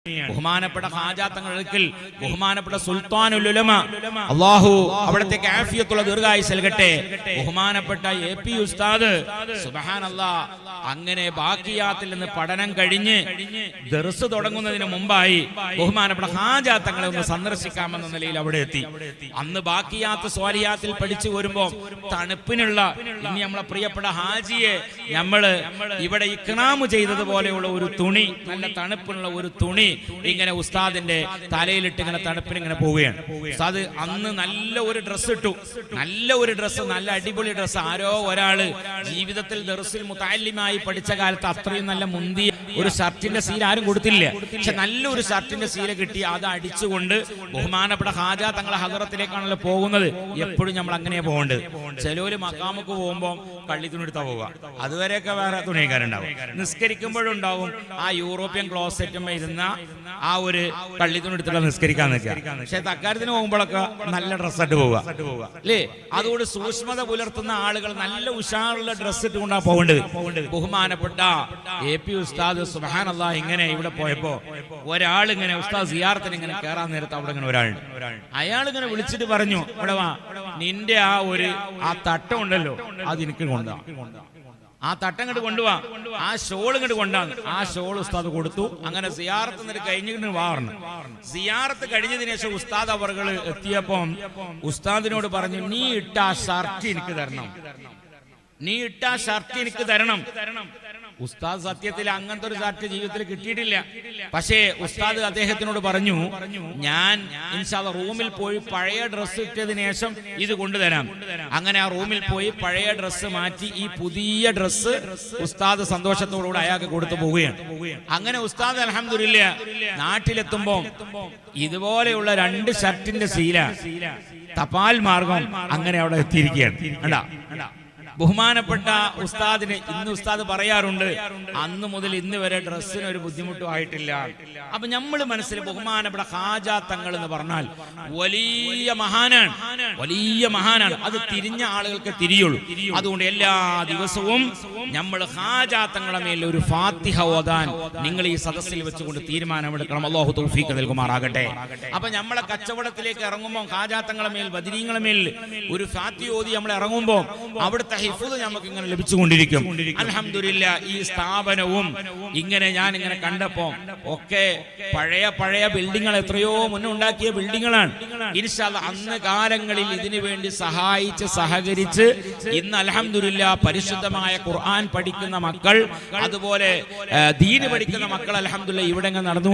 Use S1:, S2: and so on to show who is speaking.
S1: ബഹുമാനപ്പെട്ട ഖാജാ തങ്ങൾക്ക് ബഹുമാനപ്പെട്ട സുൽത്താനുൽ ഉലമ അല്ലാഹു അവിടത്തേക്ക് ആഫിയത്തുള്ള ദീർഘായുസ്സ് നൽകട്ടെ. ബഹുമാനപ്പെട്ട എപി ഉസ്താദ് സുബ്ഹാനല്ലാഹ് അങ്ങനെ ബാക്കിയാത്തിൽ നിന്ന് പഠനം കഴിഞ്ഞ് ദർസ് തുടങ്ങുന്നതിന് മുമ്പായി ബഹുമാനപ്പെട്ട ഖാജാ തങ്ങളെ ഒന്ന് സന്ദർശിക്കാമെന്ന നിലയിൽ അവിടെ എത്തി. അന്ന് ബാക്കിയാത്ത് സ്വാലിയാത്തിൽ പഠിച്ചു വരുമ്പോൾ തണുപ്പിനുള്ള ഇനി നമ്മളെ പ്രിയപ്പെട്ട ഹാജിയെ നമ്മള് ഇവിടെ ഇക്റാമ് ചെയ്തതുപോലെയുള്ള ഒരു തുണി, നല്ല തണുപ്പുള്ള ഒരു തുണി ഇങ്ങനെ ഉസ്താദിന്റെ തലയിലിട്ട് ഇങ്ങനെ തണുപ്പിന് ഇങ്ങനെ പോവുകയാണ്. ഉസ്താദ് അന്ന് നല്ല ഒരു ഡ്രസ്സ് ഇട്ടു, നല്ല ഒരു ഡ്രസ്സ്, നല്ല അടിപൊളി ഡ്രസ്സ്. ആരോ ഒരാള് ജീവിതത്തിൽ ദർസിൽ മുതഅല്ലിമായി പഠിച്ച കാലത്ത് അത്രയും നല്ല മുന്തിയ ഒരു ഷർട്ടിന്റെ സീല ആരും കൊടുത്തില്ല. പക്ഷെ നല്ലൊരു ഷർട്ടിന്റെ സീല കിട്ടി, അത് അടിച്ചുകൊണ്ട് ബഹുമാനപ്പെട്ട ഖാജാ തങ്ങളെ ഹദറത്തിലേക്കാണല്ലോ പോകുന്നത്. എപ്പോഴും നമ്മൾ അങ്ങനെയാ പോകേണ്ടത്. ചിലവര് മക്കാമുക്ക് പോകുമ്പോ കള്ളി തുണി എടുത്താ പോവുക, അതുവരെയൊക്കെ വേറെ തുണിക്കാരുണ്ടാവും. നിസ്കരിക്കുമ്പോഴുണ്ടാവും ആ യൂറോപ്യൻ ക്ലോസറ്റും ഇരുന്ന ആ ഒരു കള്ളി തുണി എടുത്തിട്ട് നിസ്കരിക്കാൻ നിൽക്കുക. പക്ഷെ തക്കാരത്തിന് പോകുമ്പോഴൊക്കെ നല്ല ഡ്രസ്സായിട്ട് പോവുക അല്ലേ. അതുകൊണ്ട് സൂക്ഷ്മത പുലർത്തുന്ന ആളുകൾ നല്ല ഉഷാറുള്ള ഡ്രസ്സ് ഇട്ടുകൊണ്ടാ പോകേണ്ടത്. ബഹുമാനപ്പെട്ട എപി ഉസ്താദ് സുബ്ഹാനല്ലാഹ് ഇങ്ങനെ ഇവിടെ പോയപ്പോ ഒരാൾ ഇങ്ങനെ ഉസ്താദ് സിയാറത്തിന് ഇങ്ങനെ കയറാൻ നേരത്ത് അവിടെ ഇങ്ങനെ ഒരാൾ അയാൾ ഇങ്ങനെ വിളിച്ചിട്ട് പറഞ്ഞു, ഇവിടെ വാ, നിന്റെ ആ തട്ടം ഉണ്ടല്ലോ അത് എനിക്ക് കൊണ്ടാ, ആ തട്ടം ഇങ്ങോട്ട് കൊണ്ടുപോവാ, ആ ഷോൾ ഇങ്ങോട്ട് കൊണ്ടാന്ന്. ആ ഷോൾ ഉസ്താദ് കൊടുത്തു. അങ്ങനെ സിയാറത്ത് എന്നിട്ട് കഴിഞ്ഞിട്ട് വാറണം. സിയാറത്ത് കഴിഞ്ഞതിന് ശേഷം ഉസ്താദ് അവർകൾ എത്തിയപ്പം ഉസ്താദിനോട് പറഞ്ഞു, നീ ഇട്ട ആ ഷർട്ട് എനിക്ക് തരണം, നീ ഇട്ട ആ ഷർട്ട് എനിക്ക് തരണം. ഉസ്താദ് സത്യത്തിൽ അങ്ങനത്തെ ഒരു ഷർട്ട് ജീവിതത്തിൽ കിട്ടിയിട്ടില്ല. പക്ഷേ ഉസ്താദ് അദ്ദേഹത്തിനോട് പറഞ്ഞു, ഞാൻ ഇൻഷാ അല്ലാഹ് റൂമിൽ പോയി പഴയ ഡ്രസ്സ് ഇട്ടതിന് ശേഷം ഇത് കൊണ്ടുതരാം. അങ്ങനെ ആ റൂമിൽ പോയി പഴയ ഡ്രസ്സ് മാറ്റി ഈ പുതിയ ഡ്രസ്സ് ഉസ്താദ് സന്തോഷത്തോടുകൂടി അയാൾക്ക് കൊടുത്തു പോവുകയാണ്. അങ്ങനെ ഉസ്താദ് അൽഹംദുലില്ലാഹ് നാട്ടിലെത്തുമ്പോ ഇതുപോലെയുള്ള 2 ഷർട്ടിന്റെ സീല തപാൽ മാർഗം അങ്ങനെ അവിടെ എത്തിയിരിക്കുകയാണ്. ബഹുമാനപ്പെട്ട ഉസ്താദിന് ഇന്ന് ഉസ്താദ് പറയാറുണ്ട്, അന്ന് മുതൽ ഇന്ന് വരെ ഡ്രസ്സിന് ഒരു ബുദ്ധിമുട്ടും ആയിട്ടില്ല. അപ്പൊ നമ്മൾ മനസ്സിൽ ബഹുമാനപ്പെട്ട ഖാജാ തങ്ങൾ എന്ന് പറഞ്ഞാൽ വലിയ മഹാനാണ്, വലിയ മഹാനാണ്. അത് തിരിഞ്ഞ ആളുകൾക്ക് തിരിയുള്ളൂ. അതുകൊണ്ട് എല്ലാ ദിവസവും നമ്മൾ ഖാജാ തങ്ങളെ മേൽ ഒരു ഫാത്തിഹ ഓതാൻ നിങ്ങൾ ഈ സദസ്സിൽ വെച്ചുകൊണ്ട് തീരുമാനമെടുക്കണം. അല്ലാഹു തൗഫീഖ് നൽകുമാറാകട്ടെ. അപ്പൊ നമ്മളെ കച്ചവടത്തിലേക്ക് ഇറങ്ങുമ്പോൾ ഖാജാ തങ്ങളെ മേൽ ബദരീങ്ങളെ മേൽ ഒരു ഫാത്തിഹ ഓതി നമ്മൾ ഇറങ്ങുമ്പോൾ അവിടുത്തെ ഹിഫ്ള് നമുക്ക് ഇങ്ങനെ ലഭിച്ചുകൊണ്ടിരിക്കും. അൽഹംദുലില്ലാഹ് ഈ സ്ഥാപനവും ഇങ്ങനെ ഞാൻ ഇങ്ങനെ കണ്ടപ്പോ ഒക്കെ പഴയ ബിൽഡിങ്ങൾ, എത്രയോ മുന്നേ ഉണ്ടാക്കിയ ബിൽഡിങ്ങളാണ്. ഇൻഷാ അല്ലാഹ് അന്ന് കാലങ്ങളിൽ ഇതിനു വേണ്ടി സഹായിച്ച് സഹകരിച്ച് ഇന്ന് അൽഹംദുലില്ലാഹ് പരിശുദ്ധമായ ഖുർആൻ പഠിക്കുന്ന മക്കൾ, അതുപോലെ ദീന് പഠിക്കുന്ന മക്കൾ അൽഹംദുലില്ലാഹ് ഇവിടെ നടന്നു